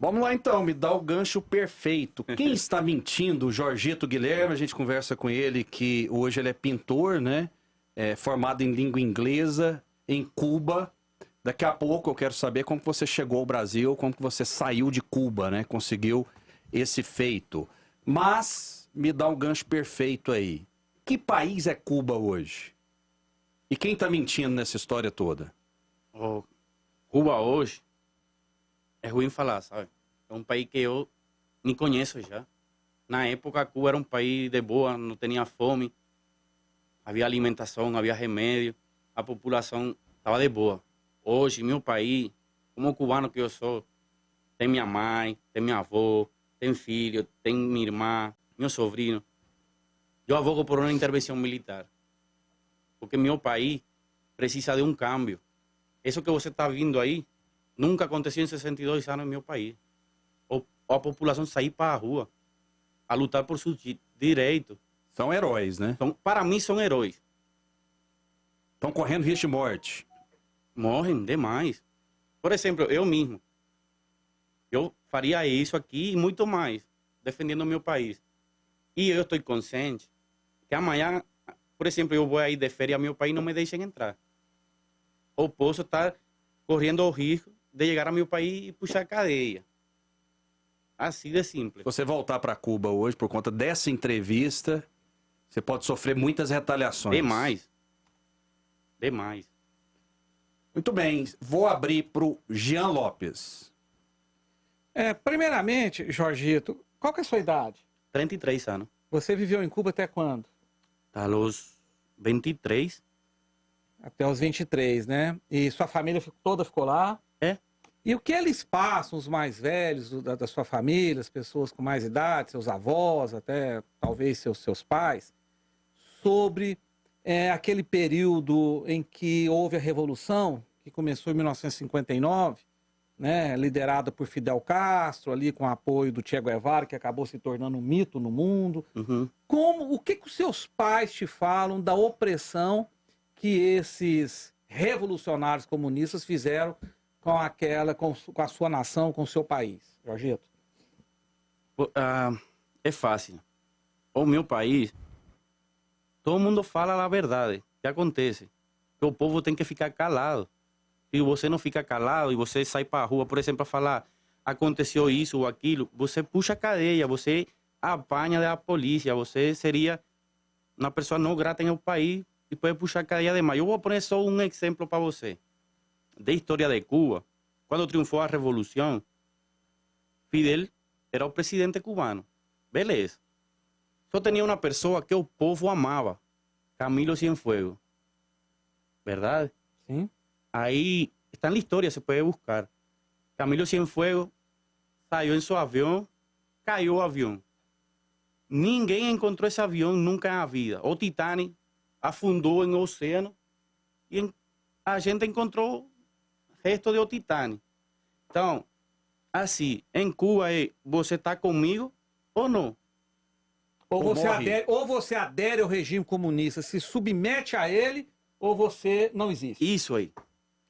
Vamos lá então, me dá o gancho perfeito. Quem está mentindo? Jorgito Guilherme, a gente conversa com ele que hoje ele é pintor, né? Formado em língua inglesa, em Cuba. Daqui a pouco eu quero saber como que você chegou ao Brasil, como que você saiu de Cuba, né? Conseguiu esse feito. Mas me dá um gancho perfeito aí. Que país é Cuba hoje? E quem está mentindo nessa história toda? Oh, Cuba hoje é ruim falar, sabe? É um país que eu nem conheço já. Na época, Cuba era um país de boa, não tinha fome, havia alimentação, havia remédio, a população estava de boa. Hoje, meu país, como cubano que eu sou, tem minha mãe, tem minha avó, tem filho, tem minha irmã, meu sobrinho. Eu abogo por uma intervenção militar, porque meu país precisa de um câmbio. Isso que você está vindo aí, nunca aconteceu em 62 anos no meu país. A população sair para a rua a lutar por seus direitos. São heróis, né? Para mim, são heróis. Estão correndo risco de morte. Morrem demais. Por exemplo, eu mesmo. Eu faria isso aqui e muito mais, defendendo o meu país. E eu estou consciente que amanhã, por exemplo, eu vou aí de férias, meu país não me deixem entrar. Ou posso estar correndo o risco de chegar ao meu país e puxar cadeia. Assim de simples. Se você voltar para Cuba hoje, por conta dessa entrevista, você pode sofrer muitas retaliações. Demais. Demais. Muito bem, vou abrir para o Jean Lopes. Primeiramente, Jorgito, qual que é a sua idade? 33 anos. Você viveu em Cuba até quando? Tá aos 23. Até os 23, né? E sua família toda ficou lá? É. E o que eles passam, os mais velhos da sua família, as pessoas com mais idade, seus avós, até talvez seus pais, sobre aquele período em que houve a Revolução, que começou em 1959, né, liderada por Fidel Castro, ali com o apoio do Che Guevara, que acabou se tornando um mito no mundo. Uhum. O que os seus pais te falam da opressão que esses revolucionários comunistas fizeram com a sua nação, com o seu país, Jorgito? É fácil. O meu país, todo mundo fala a verdade. O que acontece? Que o povo tem que ficar calado. Se você não fica calado e você sai para a rua, por exemplo, para falar aconteceu isso ou aquilo, você puxa a cadeia, você apanha da polícia, você seria uma pessoa não grata em o país e pode puxar a cadeia demais. Eu vou pôr só um exemplo para você. Da história de Cuba, quando triunfou a Revolução, Fidel era o presidente cubano. Beleza. Só tinha uma pessoa que o povo amava, Camilo Cienfuegos. Verdade? Sim. Aí está na história, se pode buscar. Camilo Cienfuegos saiu em seu avião, caiu o avião. Ninguém encontrou esse avião nunca na vida. O Titanic afundou no oceano e a gente encontrou resto do Titanic. Então, assim, em Cuba você está comigo ou não? Ou você adere ao regime comunista, se submete a ele, ou você não existe. Isso aí.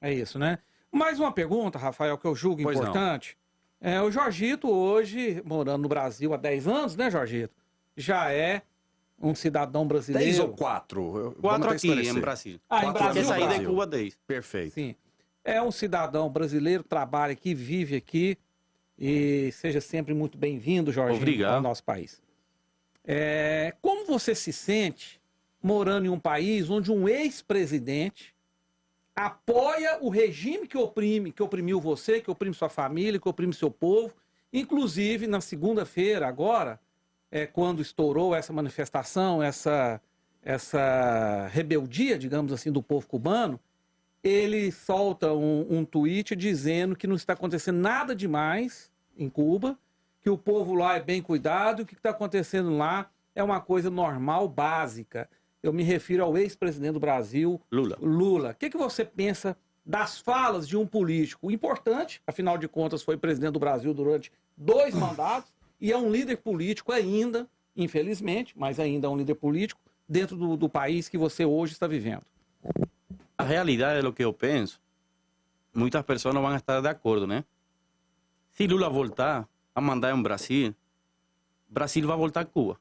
É isso, né? Mais uma pergunta, Rafael, que eu julgo Pois importante. O Jorgito hoje, morando no Brasil há 10 anos, né, Jorgito? Já é um cidadão brasileiro. 10 ou 4? 4 aqui em Brasil. Em Quatro Brasil? Porque saí de Brasil. Cuba 10. Perfeito. Sim. É um cidadão brasileiro, trabalha aqui, vive aqui. E seja sempre muito bem-vindo, Jorginho, Obrigado. ao nosso país. Como você se sente morando em um país onde um ex-presidente apoia o regime que oprimiu você, que oprime sua família, que oprime seu povo? Inclusive, na segunda-feira, agora, quando estourou essa manifestação, essa rebeldia, digamos assim, do povo cubano, ele solta um tweet dizendo que não está acontecendo nada demais em Cuba, que o povo lá é bem cuidado, e o que está acontecendo lá é uma coisa normal, básica. Eu me refiro ao ex-presidente do Brasil, Lula. O que você pensa das falas de um político importante, afinal de contas foi presidente do Brasil durante 2 mandatos, e é um líder político ainda, infelizmente, mas ainda é um líder político dentro do país que você hoje está vivendo? A realidade é o que eu penso. Muitas pessoas não vão estar de acordo, né? Se Lula voltar a mandar em Brasil, Brasil vai voltar a Cuba.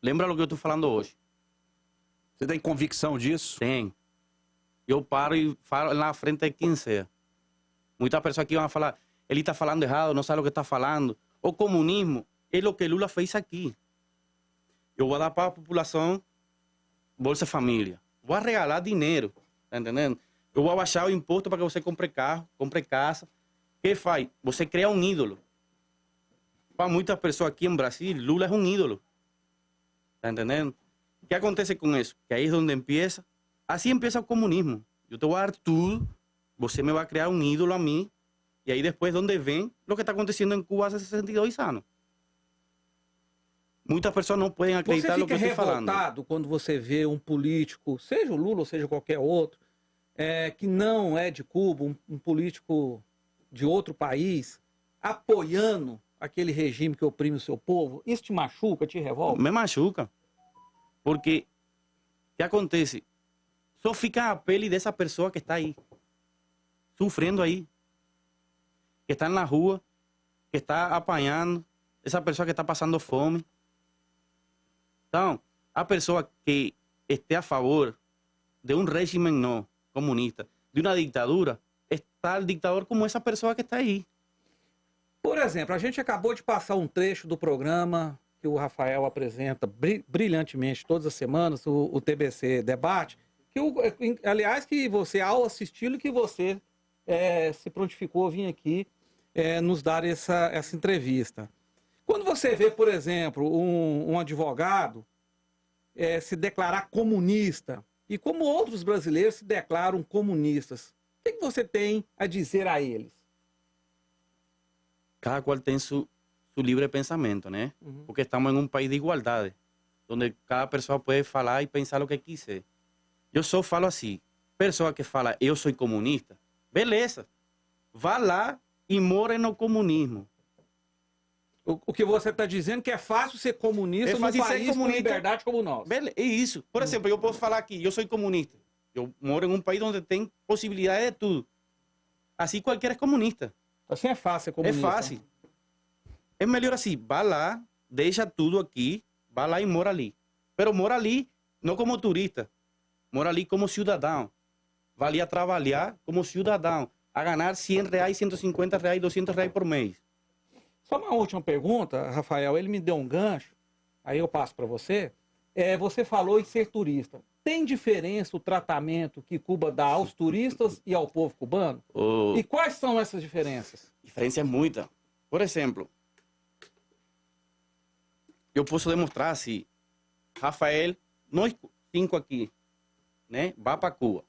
Lembra o que eu estou falando hoje? Você tem convicção disso? Tem. Eu paro e falo na frente de quem seja. Muitas pessoas aqui vão falar, ele está falando errado, não sabe o que está falando. O comunismo é o que Lula fez aqui. Eu vou dar para a população Bolsa Família. Vou regalar dinheiro, tá entendendo? Eu vou abaixar o imposto para que você compre carro, compre casa. O que faz? Você cria um ídolo. Para muitas pessoas aqui em Brasil, Lula é um ídolo. Tá entendendo? O que acontece com isso? Que aí é onde empieza. Assim empieza o comunismo. Eu te vou dar tudo, você me vai criar um ídolo a mim, e aí depois onde vem o que está acontecendo em Cuba há 62 anos. Muitas pessoas não podem acreditar no que eu estou falando. Você fica revoltado quando você vê um político, seja o Lula ou seja qualquer outro, que não é de Cuba, um político de outro país, apoiando aquele regime que oprime o seu povo? Isso te machuca, te revolta? Me machuca. Porque o que acontece? Só fica a pele dessa pessoa que está aí, sofrendo aí, que está na rua, que está apanhando, essa pessoa que está passando fome. Então, a pessoa que esteja a favor de um regime não comunista, de uma ditadura, está o ditador como essa pessoa que está aí. Por exemplo, a gente acabou de passar um trecho do programa que o Rafael apresenta brilhantemente todas as semanas, o TBC Debate, aliás, que você, ao assisti-lo, que você se prontificou a vir aqui nos dar essa entrevista. Quando você vê, por exemplo, um advogado se declarar comunista, e como outros brasileiros se declaram comunistas, o que você tem a dizer a eles? Cada qual tem su livre pensamento, né? Uhum. Porque estamos em um país de igualdade, onde cada pessoa pode falar e pensar o que quiser. Eu só falo assim, pessoa que fala, eu sou comunista, beleza, vá lá e more no comunismo. O que você está dizendo que é fácil ser comunista num país com liberdade como o nosso. É isso. Por exemplo, eu posso falar aqui, eu sou comunista. Eu moro em um país onde tem possibilidade de tudo. Assim qualquer é comunista. Assim é fácil ser comunista. É fácil. É melhor assim, vá lá, deixa tudo aqui, vá lá e mora ali. Mas mora ali não como turista, mora ali como cidadão. Vá ali a trabalhar como cidadão, a ganhar R$100, R$150, R$200 por mês. Só uma última pergunta, Rafael, ele me deu um gancho, aí eu passo para você. Você falou em ser turista. Tem diferença o tratamento que Cuba dá aos turistas e ao povo cubano? E quais são essas diferenças? Diferença é muita. Por exemplo, eu posso demonstrar assim, Rafael, nós 5 aqui, né, vá para Cuba.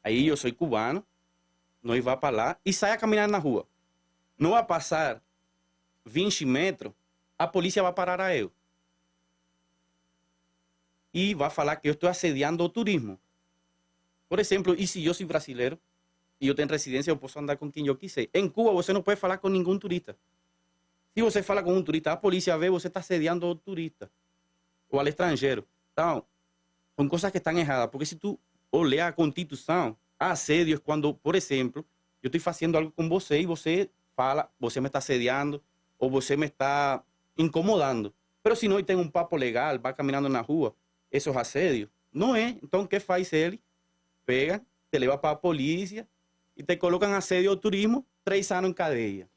Aí eu sou cubano, nós vá para lá e sai a caminhar na rua. Não vai passar 20 metros, a polícia vai parar a eu. E vai falar que eu estou assediando o turismo. Por exemplo, e se eu sou brasileiro e eu tenho residência, eu posso andar com quem eu quiser. Em Cuba, você não pode falar com nenhum turista. Se você fala com um turista, a polícia vê, você está assediando o turista. Ou ao estrangeiro. Então, são coisas que estão erradas. Porque se tu olhar a Constituição, assédio é quando, por exemplo, eu estou fazendo algo com você e você fala, você me está assediando ou você me está incomodando. Mas se não tem um papo legal, vai caminhando na rua, isso é assédio? Não é. Então, o que faz ele? Pega, te leva para a polícia e te colocam assédio ao turismo, 3 anos em cadeia.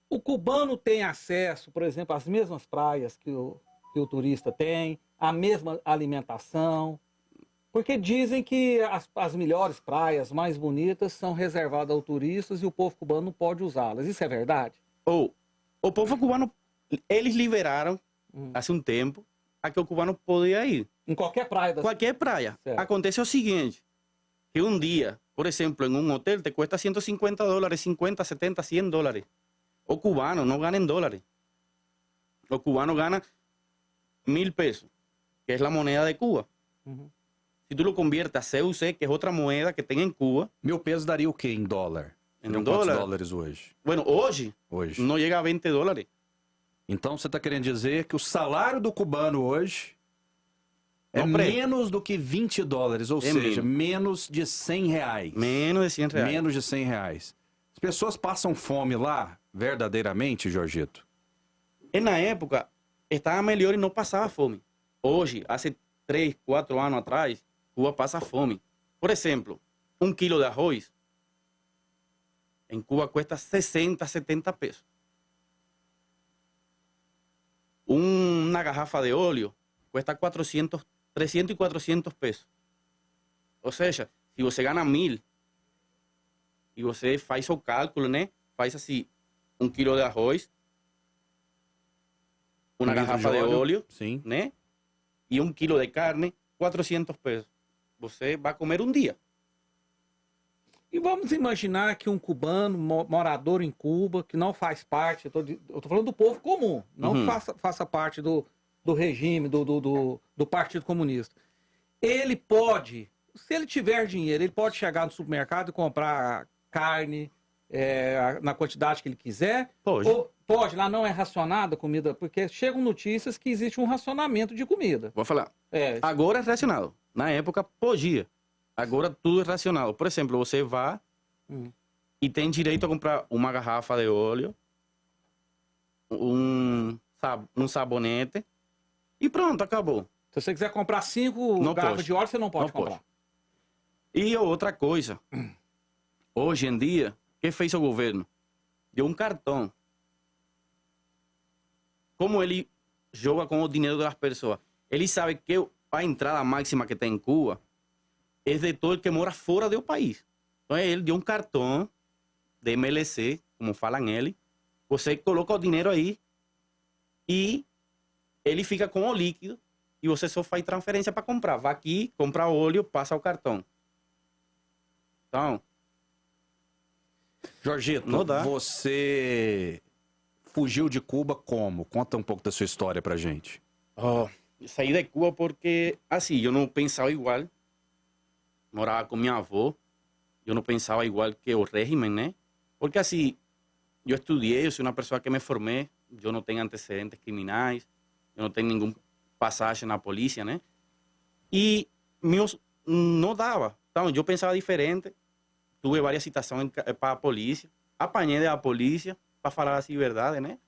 O cubano tem acesso, por exemplo, às mesmas praias que o turista tem, a mesma alimentação, porque dizem que as melhores praias, mais bonitas, são reservadas aos turistas e o povo cubano não pode usá-las. Isso é verdade? O povo cubano, eles liberaram, há um tempo, a que o cubano podia ir. Em qualquer praia da Qualquer praia. Certo. Acontece o seguinte, que um dia, por exemplo, em um hotel te cuesta $150, 50, 70, $100. O cubano não ganha em dólares. O cubano ganha 1.000 pesos, que é a moneda de Cuba. Uhum. Se tu lo conviertes a CUC, que é outra moeda que tem em Cuba. 1.000 pesos daria o quê em dólar? Em Quantos dólar? dólares hoje? Bueno, hoje não chega a $20. Então você está querendo dizer que o salário do cubano hoje é Compre. menos do que $20, ou seja, menos de R$100. Menos de R$100. Menos de R$100. As pessoas passam fome lá, verdadeiramente, Jorgito? E na época, estava melhor e não passava fome. Hoje, há 3, 4 anos atrás, Cuba passa fome. Por exemplo, 1 quilo de arroz em Cuba cuesta 60, 70 pesos. Uma garrafa de óleo cuesta 400, 300 e 400 pesos. Ou seja, se você ganha 1.000 e você faz o cálculo, né? Faz assim, 1 quilo de arroz, uma garrafa de óleo, sim, né? E 1 quilo de carne, 400 pesos. Você vai comer um dia. E vamos imaginar que um cubano, morador em Cuba, que não faz parte, eu tô falando do povo comum, não Uhum. faça parte do regime, do Partido Comunista. Ele pode, se ele tiver dinheiro, ele pode chegar no supermercado e comprar carne na quantidade que ele quiser. Pode. Ou pode, lá não é racionada a comida, porque chegam notícias que existe um racionamento de comida. Vou falar. É, Agora é racionado. Na época, podia. Agora tudo é racional. Por exemplo, você vai e tem direito a comprar uma garrafa de óleo, um sabonete e pronto, acabou. se você quiser comprar 5 Não garrafas pode. de óleo, você não pode Não comprar. pode. E outra coisa, hoje em dia, o que fez o governo? Deu um cartão. Como ele joga com o dinheiro das pessoas? Ele sabe que a entrada máxima que tem em Cuba é de todo el que mora fora do país. Então ele deu um cartão de MLC, como falam ele. Você coloca o dinheiro aí e ele fica com o líquido e você só faz transferência para comprar. Vai aqui, compra óleo, passa o cartão. Então, Jorgito, Não dá. você fugiu de Cuba como? Conta um pouco da sua história pra gente. saí de Cuba porque, assim, eu não pensava igual. Morava com minha avó. Eu não pensava igual que o régimen, né? Porque, assim, eu estudei, eu sou uma pessoa que me formei. Eu não tenho antecedentes criminais. Eu não tenho nenhum passagem na polícia, né? E meus não dava. Então, eu pensava diferente. Tive várias citações para a polícia. Apanhei da polícia para falar assim verdade, né?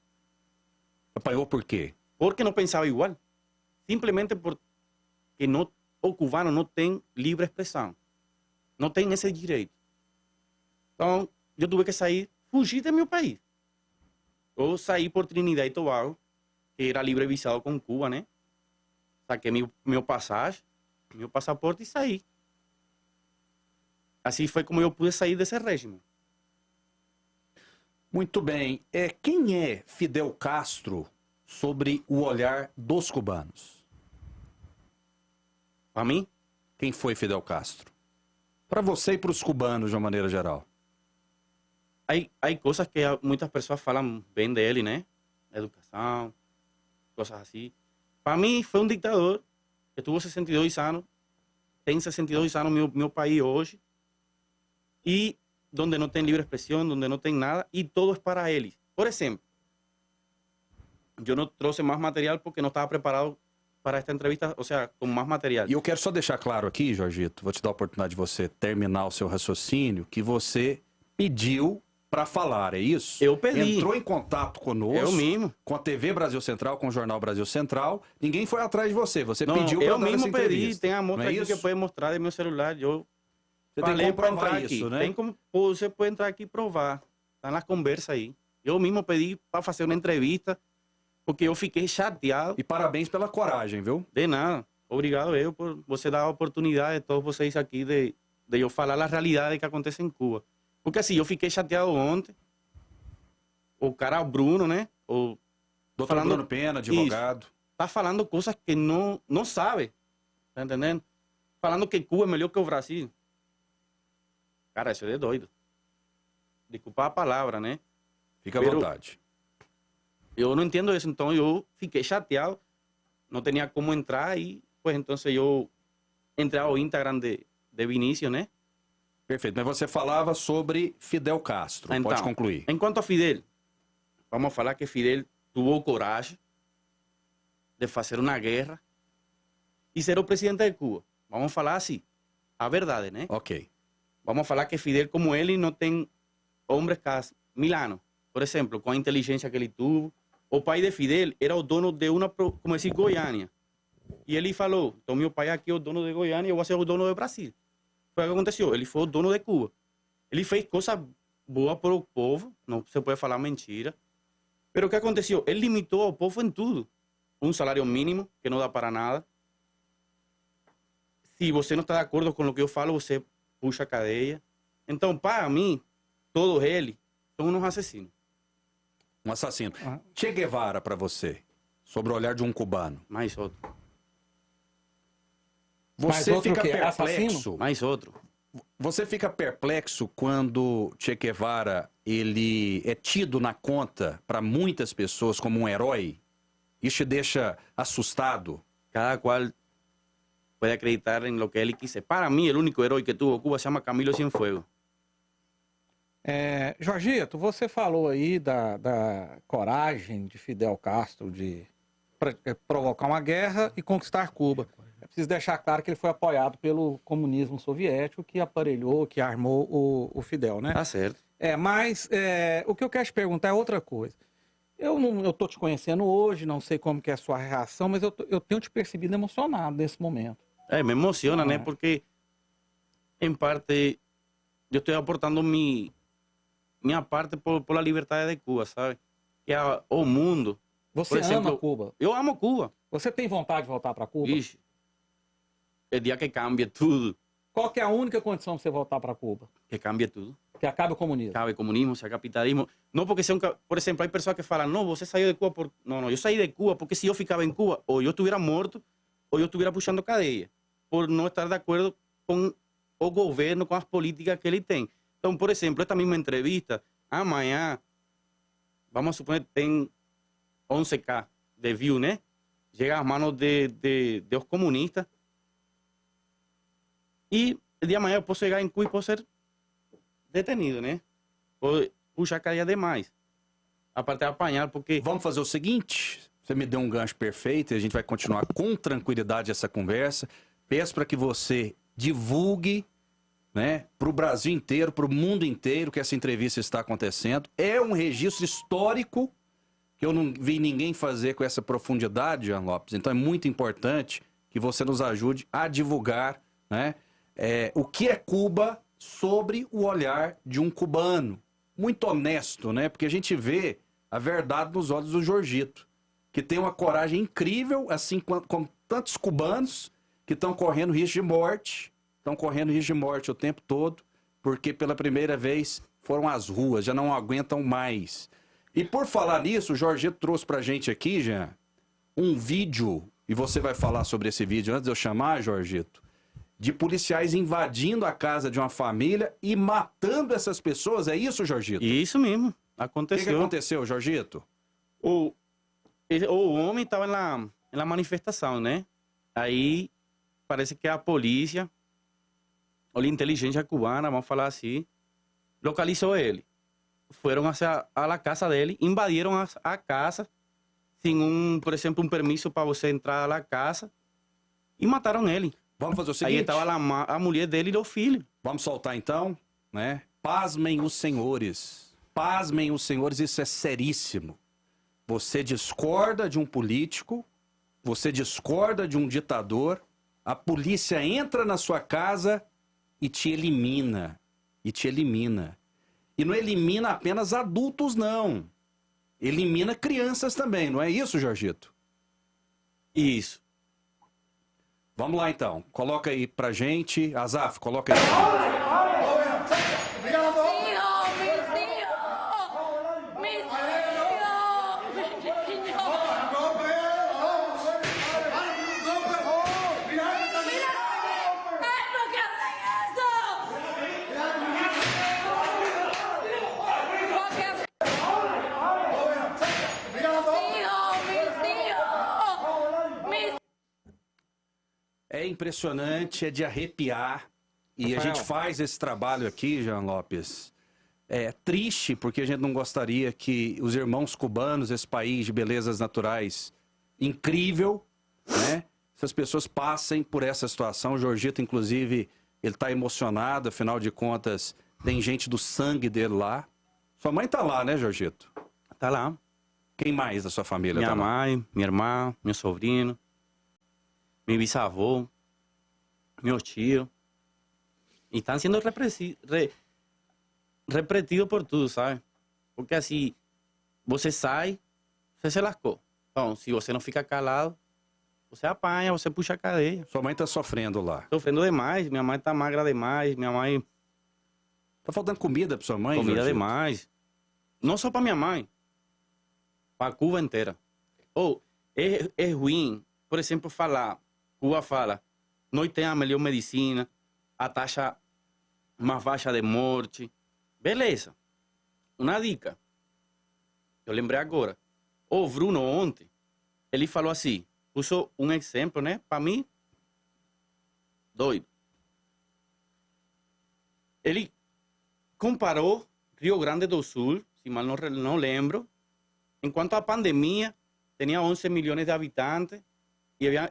Apanhou por quê? Porque não pensava igual. Simplesmente porque o cubano não tem livre expressão. Não tem esse direito. Então, eu tive que sair, fugir do meu país. Eu saí por Trinidad e Tobago, que era livre visado com Cuba, né? Saquei meu passagem, meu passaporte e saí. Assim foi como eu pude sair desse regime. Muito bem. Quem é Fidel Castro sobre o olhar dos cubanos? Para mim, Quem foi Fidel Castro? Para você e para os cubanos, de uma maneira geral. há coisas que muitas pessoas falam bem dele, né? Educação, coisas assim. Para mim, foi um ditador que tuvo 62 anos. Tem 62 anos meu país hoje. E onde não tem livre expressão, onde não tem nada, e todo é para eles. Por exemplo, eu não trouxe mais material porque não estava preparado para esta entrevista, ou seja, com mais material. E eu quero só deixar claro aqui, Jorgito, vou te dar a oportunidade de você terminar o seu raciocínio, que você pediu para falar, é isso? Eu pedi. Entrou em contato conosco, Eu mesmo. com a TV Brasil Central, com o Jornal Brasil Central, ninguém foi atrás de você, você Não, pediu para eu dar essa mesmo pedi, entrevista. tem a Não moto é aqui que isso? pode mostrar do meu celular. Eu Você tem falei que para comprovar entrar isso, aqui. né? Tem como, você pode entrar aqui e provar. Tá nas conversas aí. Eu mesmo pedi para fazer uma entrevista, porque eu fiquei chateado. E parabéns pela coragem, viu? De nada. Obrigado eu por você dar a oportunidade a todos vocês aqui de eu falar a realidade que acontece em Cuba. Porque assim, eu fiquei chateado ontem. O cara Bruno, né? Doutor Falando- Bruno Pena, advogado. Tá falando coisas que não sabe. Tá entendendo? Falando que Cuba é melhor que o Brasil. Cara, isso é de doido. Desculpa a palavra, né? Fica à Pero- vontade. Eu não entendo isso, então eu fiquei chateado. Não tinha como entrar e, pues, então eu entrei ao Instagram de Vinícius, né? Perfeito. Mas você falava sobre Fidel Castro. Então, Pode concluir. Enquanto a Fidel, vamos falar que Fidel teve coragem de fazer uma guerra e ser o presidente de Cuba. Vamos falar assim, a verdade, né? Ok. Vamos falar que Fidel, como ele, não tem homens como Milano, por exemplo, com a inteligência que ele teve. O pai de Fidel era o dono de uma, como dizer, Goiânia. E ele falou, então meu pai aqui é o dono de Goiânia e eu vou ser o dono do Brasil. Foi o que aconteceu, ele foi o dono de Cuba. Ele fez coisa boa para o povo, não se pode falar mentira. Mas o que aconteceu? Ele limitou ao povo em tudo. Um salário mínimo, que não dá para nada. Se você não está de acordo com o que eu falo, você puxa a cadeia. Então, para mim, todos eles são uns assassinos. Um assassino. Che Guevara para você, sobre o olhar de um cubano. Mais outro. Você outro fica que é perplexo. assassino? Mais outro. Você fica perplexo quando Che Guevara ele é tido na conta para muitas pessoas como um herói? Isso te deixa assustado? Cada qual pode acreditar em lo que ele quiser. Para mim, o único herói que tuvo Cuba se chama Camilo Cienfuegos. Jorgito, você falou aí da coragem de Fidel Castro de provocar uma guerra e conquistar Cuba. É preciso deixar claro que ele foi apoiado pelo comunismo soviético, que aparelhou, que armou o Fidel, né? Tá certo. Mas o que eu quero te perguntar é outra coisa. Eu tô te conhecendo hoje, não sei como que é a sua reação, mas eu tenho te percebido emocionado nesse momento. Me emociona, né? Porque, em parte, eu estou aportando minha parte por a liberdade de Cuba, sabe? Que é o mundo. Você Por exemplo, ama Cuba? Eu amo Cuba. Você tem vontade de voltar para Cuba? Ixi, é dia que cambia tudo. Qual que é a única condição para você voltar para Cuba? Que cambia tudo. Que acabe o comunismo. Cabe comunismo, se capitalismo. Não porque seja por exemplo, há pessoas que falam, não, você saiu de Cuba por... Não, eu saí de Cuba porque se eu ficava em Cuba, ou eu estuviera morto, ou eu estuviera puxando cadeia, por não estar de acordo com o governo, com as políticas que ele tem. Então, por exemplo, esta mesma entrevista, amanhã, vamos suponer que tem 11K de view, né? Chega às mãos de os comunistas. E o dia de amanhã eu posso chegar em Cuba e posso ser detenido, né? Ou puxar a cadeia demais. A parte de apanhar, porque... Vamos fazer o seguinte, você me deu um gancho perfeito e a gente vai continuar com tranquilidade essa conversa. Peço para que você divulgue, né, para o Brasil inteiro, para o mundo inteiro que essa entrevista está acontecendo. É um registro histórico que eu não vi ninguém fazer com essa profundidade, Jean Lopes. Então é muito importante que você nos ajude a divulgar, né, o que é Cuba sobre o olhar de um cubano. Muito honesto, né? Porque a gente vê a verdade nos olhos do Jorgito, que tem uma coragem incrível, assim como tantos cubanos que estão correndo risco de morte, o tempo todo, porque pela primeira vez foram às ruas, já não aguentam mais. E por falar nisso, o Jorgito trouxe pra gente aqui, Jean, um vídeo, e você vai falar sobre esse vídeo antes de eu chamar, Jorgito, de policiais invadindo a casa de uma família e matando essas pessoas. É isso, Jorgito? Isso mesmo, O aconteceu. que aconteceu, Jorgito? O homem estava na manifestação, né? Aí parece que a polícia, ou a inteligência cubana, vamos falar assim, localizou ele. Foram a la casa dele, invadiram a casa sem por exemplo, um permisso para você entrar na casa e mataram ele. Vamos fazer o seguinte. Aí estava a mulher dele e o filho. Vamos soltar então, né? Pasmem os senhores. Pasmem os senhores, isso é seríssimo. Você discorda de um político, você discorda de um ditador, a polícia entra na sua casa e te elimina. E te elimina. E não elimina apenas adultos, não. Elimina crianças também, não é isso, Jorgito? Isso. Vamos lá então, coloca aí pra gente. Azaf, coloca aí. É impressionante, é de arrepiar. E Rafael, a gente faz esse trabalho aqui, Jean Lopes. É triste, porque a gente não gostaria que os irmãos cubanos, esse país de belezas naturais incrível, né? Essas pessoas passem por essa situação. O Jorgito, inclusive, ele está emocionado, afinal de contas, tem gente do sangue dele lá, Sua mãe tá lá, né, Jorgito? Tá lá. Quem mais da sua família Minha tá lá? mãe, minha irmã, meu sobrinho, meu bisavô, meu tio. E estão sendo repreendidos por tudo, sabe? Porque assim, você sai, você se lascou. Então, se você não fica calado, você apanha, você puxa a cadeia. Sua mãe tá sofrendo lá. Sofrendo demais, minha mãe tá magra demais, minha mãe Tá faltando comida pra sua mãe, comida Jorgito? demais. Não só para minha mãe, para Cuba inteira. Ou é ruim, por exemplo, Cuba fala, nós temos a melhor medicina, a taxa mais baixa de morte. Beleza. Uma dica. Eu lembrei agora. O Bruno ontem, ele falou assim, puso um exemplo, né? Para mim, doido. Ele comparou Rio Grande do Sul, se mal não lembro, enquanto a pandemia tinha 11 milhões de habitantes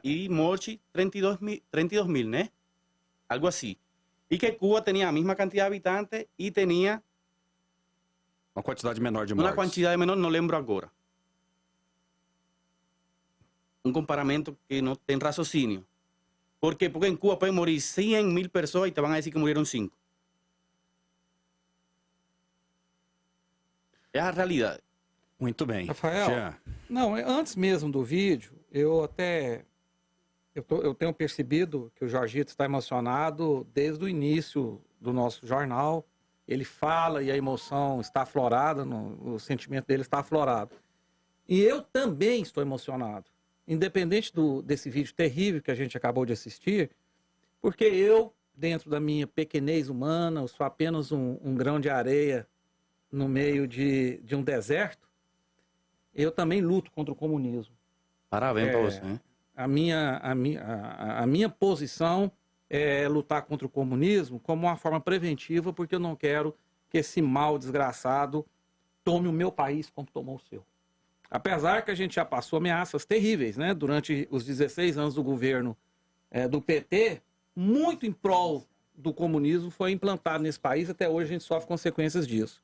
e morte 32 mil, né? Algo assim. E que Cuba tinha a mesma quantidade de habitantes e tinha Uma quantidade menor de mortes. uma quantidade menor, não lembro agora. Um comparamento que não tem raciocínio. ¿Por quê? Porque em Cuba podem morir 100.000 pessoas e te vão dizer que morreram 5. É a realidade. Muito bem. Rafael, Jean, não, antes mesmo do vídeo, eu tenho percebido que o Jorgito está emocionado desde o início do nosso jornal. Ele fala e a emoção está aflorada, o sentimento dele está aflorado. E eu também estou emocionado, independente desse vídeo terrível que a gente acabou de assistir, porque eu, dentro da minha pequenez humana, eu sou apenas um grão de areia no meio de um deserto. Eu também luto contra o comunismo. Parabéns para você. Hein? A minha posição é lutar contra o comunismo como uma forma preventiva, porque eu não quero que esse mal desgraçado tome o meu país como tomou o seu. Apesar que a gente já passou ameaças terríveis, né? Durante os 16 anos do governo do PT, muito em prol do comunismo foi implantado nesse país, até hoje a gente sofre consequências disso.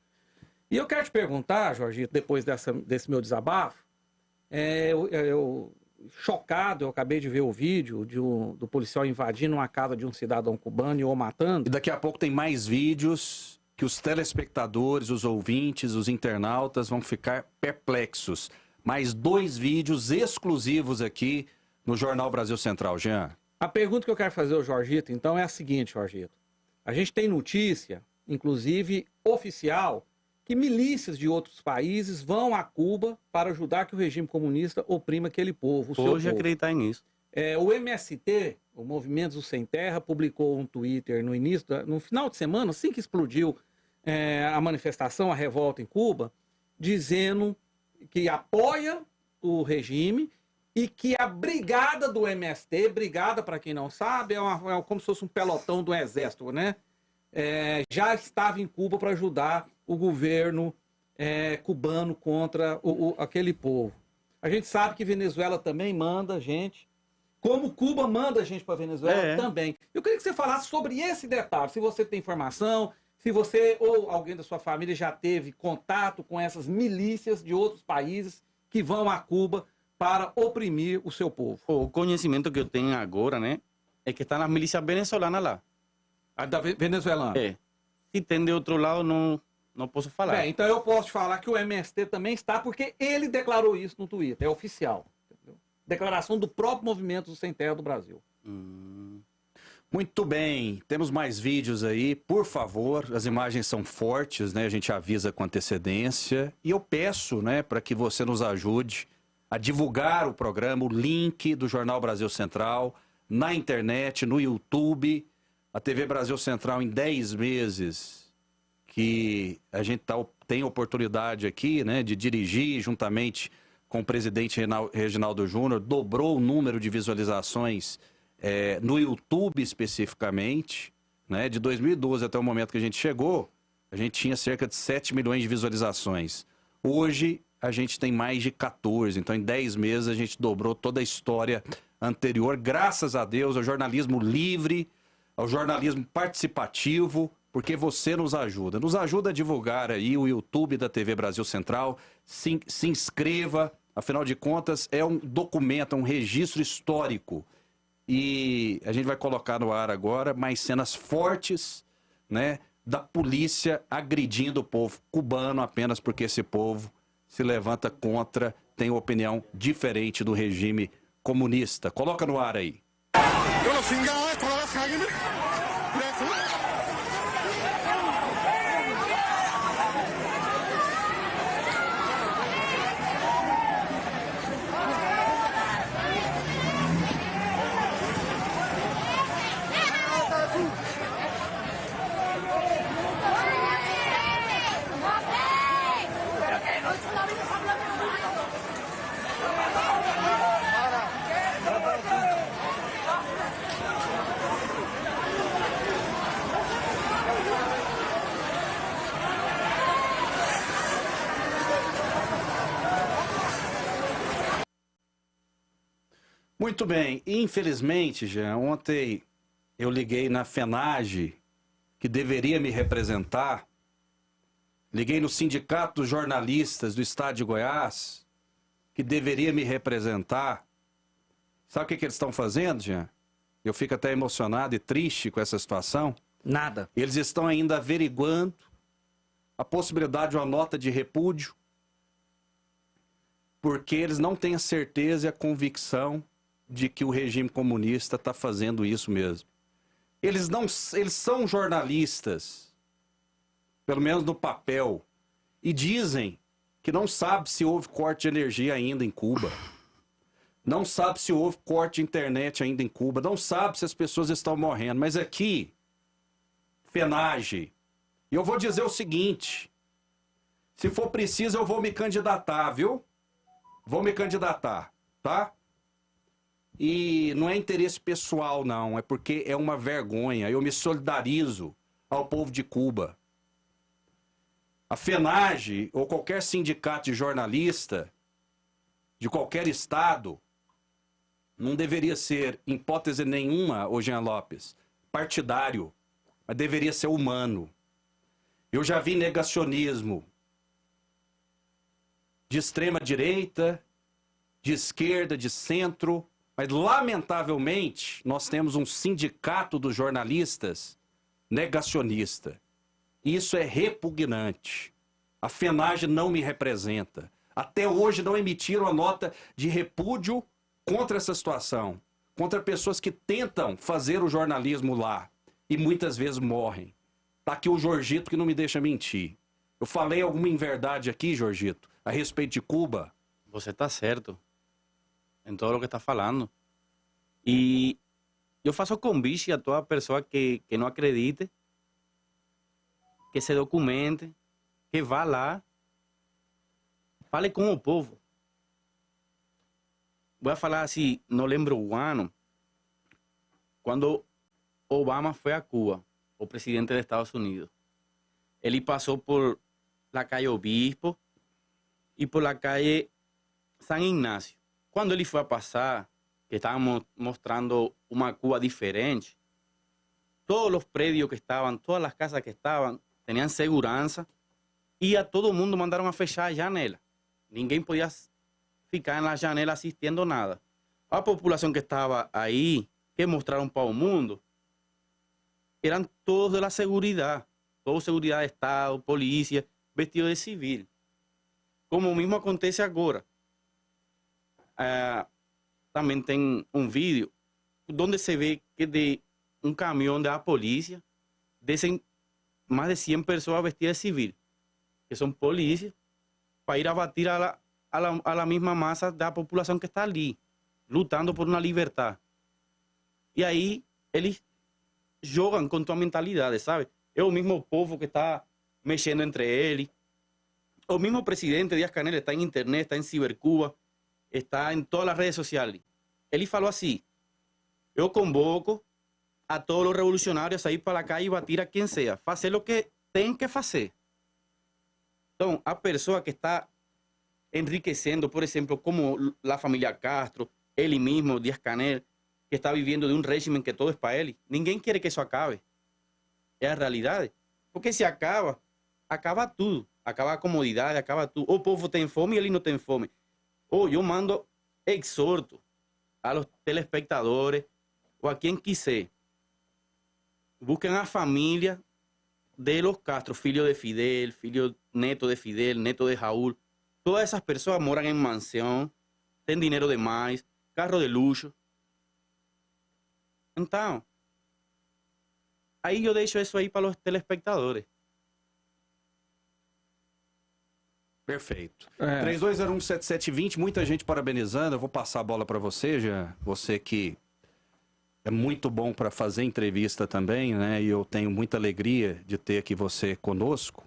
E eu quero te perguntar, Jorgito, depois desse meu desabafo, chocado, eu acabei de ver o vídeo do policial invadindo uma casa de um cidadão cubano e o matando. e daqui a pouco tem mais vídeos que os telespectadores, os ouvintes, os internautas vão ficar perplexos. Mais 2 vídeos exclusivos aqui no Jornal Brasil Central. Jean. A pergunta que eu quero fazer ao Jorgito, então, é a seguinte, Jorgito. A gente tem notícia, inclusive oficial, que milícias de outros países vão a Cuba para ajudar que o regime comunista oprima aquele povo, o seu Hoje povo. acreditar nisso. O MST, o Movimento do Sem Terra, publicou um Twitter no final de semana, assim que explodiu a manifestação, a revolta em Cuba, dizendo que apoia o regime e que a brigada do MST, brigada, para quem não sabe, é como se fosse um pelotão do exército, né? Já estava em Cuba para ajudar o governo cubano contra aquele povo. A gente sabe que Venezuela também manda gente, como Cuba manda gente para Venezuela também. Eu queria que você falasse sobre esse detalhe, se você tem informação, se você ou alguém da sua família já teve contato com essas milícias de outros países que vão a Cuba para oprimir o seu povo. O conhecimento que eu tenho agora, né, é que estão as milícias venezuelanas lá. A da venezuelana. Se tem de outro lado, não posso falar. Bem, então eu posso te falar que o MST também está, porque ele declarou isso no Twitter, é oficial. Entendeu? Declaração do próprio Movimento do Sem Terra do Brasil. Muito bem, temos mais vídeos aí, por favor, as imagens são fortes, né? A gente avisa com antecedência e eu peço, né, para que você nos ajude a divulgar o programa, o link do Jornal Brasil Central na internet, no YouTube, a TV Brasil Central em 10 meses, que a gente tem oportunidade aqui, né, de dirigir juntamente com o presidente Reginaldo Júnior, dobrou o número de visualizações no YouTube especificamente, né? De 2012 até o momento que a gente chegou, a gente tinha cerca de 7 milhões de visualizações. Hoje a gente tem mais de 14, então em 10 meses a gente dobrou toda a história anterior, graças a Deus, ao jornalismo livre, ao jornalismo participativo, porque você nos ajuda. Nos ajuda a divulgar aí o YouTube da TV Brasil Central. Se inscreva, afinal de contas, é um documento, um registro histórico. E a gente vai colocar no ar agora mais cenas fortes, né, da polícia agredindo o povo cubano apenas porque esse povo se levanta contra, tem opinião diferente do regime comunista. Coloca no ar aí. Muito bem, infelizmente, Jean, ontem eu liguei na FENAGE, que deveria me representar, liguei no Sindicato dos Jornalistas do Estado de Goiás, que deveria me representar. Sabe o que eles estão fazendo, Jean? Eu fico até emocionado e triste com essa situação. Nada. Eles estão ainda averiguando a possibilidade de uma nota de repúdio, porque eles não têm a certeza e a convicção de que o regime comunista está fazendo isso mesmo. Eles são jornalistas, pelo menos no papel, e dizem que não sabe se houve corte de energia ainda em Cuba, não sabe se houve corte de internet ainda em Cuba, não sabe se as pessoas estão morrendo, mas aqui, FENAGE, e eu vou dizer o seguinte, se for preciso eu vou me candidatar, viu? Vou me candidatar, tá? E não é interesse pessoal, não. É porque é uma vergonha. Eu me solidarizo ao povo de Cuba. A FENAGE, ou qualquer sindicato de jornalista, de qualquer estado, não deveria ser, em hipótese nenhuma, ô Jean Lopes, partidário, mas deveria ser humano. Eu já vi negacionismo de extrema direita, de esquerda, de centro, mas, lamentavelmente, nós temos um sindicato dos jornalistas negacionista. Isso é repugnante. A FENAGE não me representa. Até hoje não emitiram a nota de repúdio contra essa situação. Contra pessoas que tentam fazer o jornalismo lá. E muitas vezes morrem. Tá aqui o Jorgito que não me deixa mentir. Eu falei alguma inverdade aqui, Jorgito, a respeito de Cuba? Você está certo em todo o que está falando. E eu faço convite a toda pessoa que não acredite, que se documente, que vá lá, fale com o povo. Vou falar assim, não lembro o ano, quando Obama foi a Cuba, o presidente dos Estados Unidos. Ele passou por la calle Obispo e por la calle San Ignacio. Quando ele foi a passar, que estavam mostrando uma Cuba diferente, todos os prédios que estavam, todas as casas que estavam, tinham segurança e a todo mundo mandaram a fechar a janela. Ninguém podia ficar na janela assistindo nada. A população que estava aí, que mostraram para o mundo, eram todos da seguridade. Todos seguridade de Estado, polícia, vestidos de civil. Como mesmo acontece agora. Também tem um vídeo onde se vê que de um caminhão da polícia descem mais de 100 pessoas vestidas de civil, que são polícias, para ir a batir a la mesma massa da população que está ali, lutando por uma liberdade. E aí eles jogam com tua mentalidade, sabe? É o mesmo povo que está mexendo entre eles. O mesmo presidente Díaz-Canel está em internet, está em Cibercuba, está em todas as redes sociais. Ele falou assim: eu convoco a todos os revolucionários a ir para a calle e batir a quem seja, fazer o que tem que fazer. Então, a pessoa que está enriquecendo, por exemplo, como a família Castro, ele mesmo, Díaz-Canel, que está vivendo de um regime que todo é para ele, ninguém quer que isso acabe. É a realidade. Porque se acaba, acaba tudo. Acaba a comodidade, acaba tudo. O povo tem fome e ele não tem fome. Ou eu mando exorto a los telespectadores ou a quem quiser. Busquen a família de los Castro, filho de Fidel, filho neto de Fidel, neto de Raúl. Todas essas pessoas moram em mansão, têm dinheiro demais, carro de luxo. Então, aí eu deixo isso aí para os telespectadores. Perfeito. 32017720, muita gente parabenizando. Eu vou passar a bola para você, Jean. Você que é muito bom para fazer entrevista também, né? E eu tenho muita alegria de ter aqui você conosco.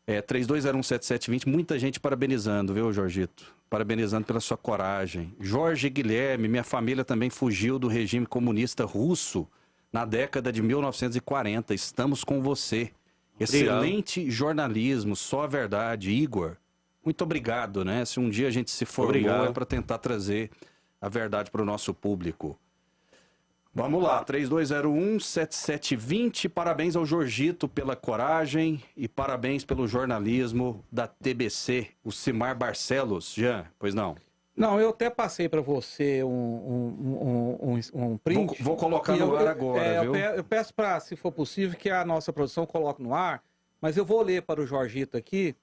32017720, muita gente parabenizando, viu, Jorgito? Parabenizando pela sua coragem. Jorge Guilherme, minha família também fugiu do regime comunista russo na década de 1940. Estamos com você. Excelente jornalismo, só a verdade. Igor, muito obrigado, né? Se um dia a gente se formou, é para tentar trazer a verdade para o nosso público. Vamos lá, 3201-7720. Parabéns ao Jorgito pela coragem e parabéns pelo jornalismo da TBC, o Simar Barcelos. Jean, pois não? Não, eu até passei para você um print. Vou colocar no ar agora, viu? Eu peço para, se for possível, que a nossa produção coloque no ar, mas eu vou ler para o Jorgito aqui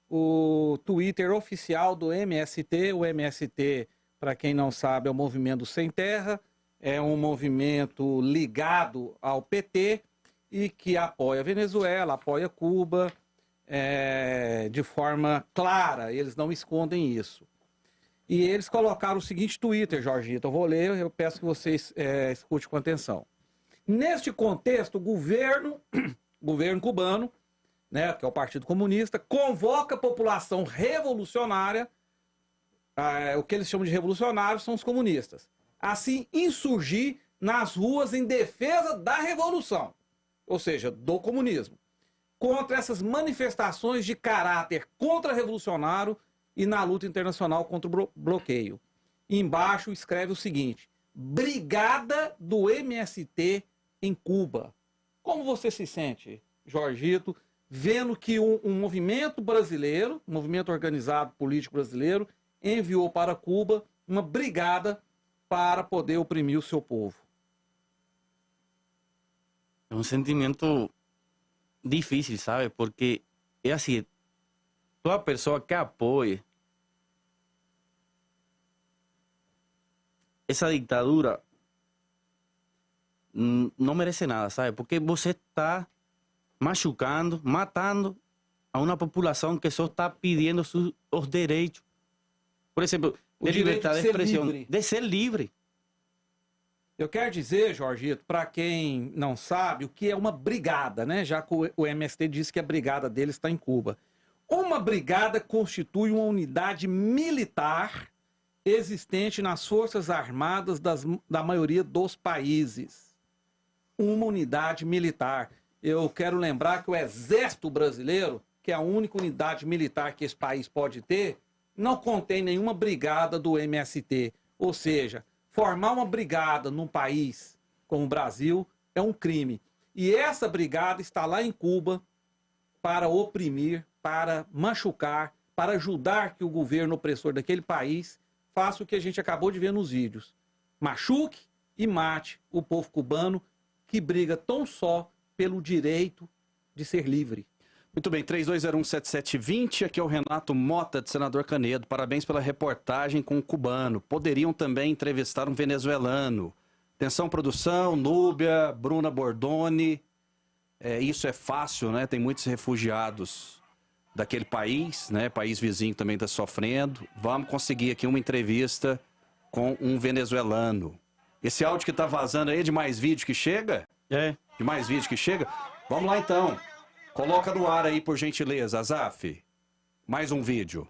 o Twitter oficial do MST. O MST, para quem não sabe, é o Movimento Sem Terra, é um movimento ligado ao PT e que apoia a Venezuela, apoia Cuba, de forma clara, eles não escondem isso. E eles colocaram o seguinte Twitter, Jorgito, eu vou ler, eu peço que vocês escutem com atenção. Neste contexto, o governo cubano, né, que é o Partido Comunista, convoca a população revolucionária, o que eles chamam de revolucionários são os comunistas, assim insurgir nas ruas em defesa da revolução, ou seja, do comunismo, contra essas manifestações de caráter contra-revolucionário e na luta internacional contra o bloqueio. E embaixo escreve o seguinte: Brigada do MST em Cuba. Como você se sente, Jorgito, vendo que um movimento brasileiro, um movimento organizado político brasileiro, enviou para Cuba uma brigada para poder oprimir o seu povo? É um sentimento difícil, sabe? Porque é assim, toda pessoa que apoie essa ditadura não merece nada, sabe? Porque você está machucando, matando a uma população que só está pedindo os direitos. Por exemplo, de liberdade de expressão, de ser livre. Eu quero dizer, Jorgito, para quem não sabe, o que é uma brigada, né? Já que o MST disse que a brigada dele está em Cuba. Uma brigada constitui uma unidade militar existente nas Forças Armadas da maioria dos países. Uma unidade militar. Eu quero lembrar que o Exército Brasileiro, que é a única unidade militar que esse país pode ter, não contém nenhuma brigada do MST. Ou seja, formar uma brigada num país como o Brasil é um crime. E essa brigada está lá em Cuba para oprimir, para machucar, para ajudar que o governo opressor daquele país faça o que a gente acabou de ver nos vídeos. Machuque e mate o povo cubano que briga tão só pelo direito de ser livre. Muito bem, 3201-7720, aqui é o Renato Mota, de Senador Canedo. Parabéns pela reportagem com o cubano. Poderiam também entrevistar um venezuelano. Atenção, produção, Núbia, Bruna Bordoni. Isso é fácil, né? Tem muitos refugiados daquele país, né? País vizinho também está sofrendo. Vamos conseguir aqui uma entrevista com um venezuelano. Esse áudio que está vazando aí é de mais vídeo que chega? É. De mais vídeo que chega? Vamos lá então. Coloca no ar aí, por gentileza, Azaf. Mais um vídeo.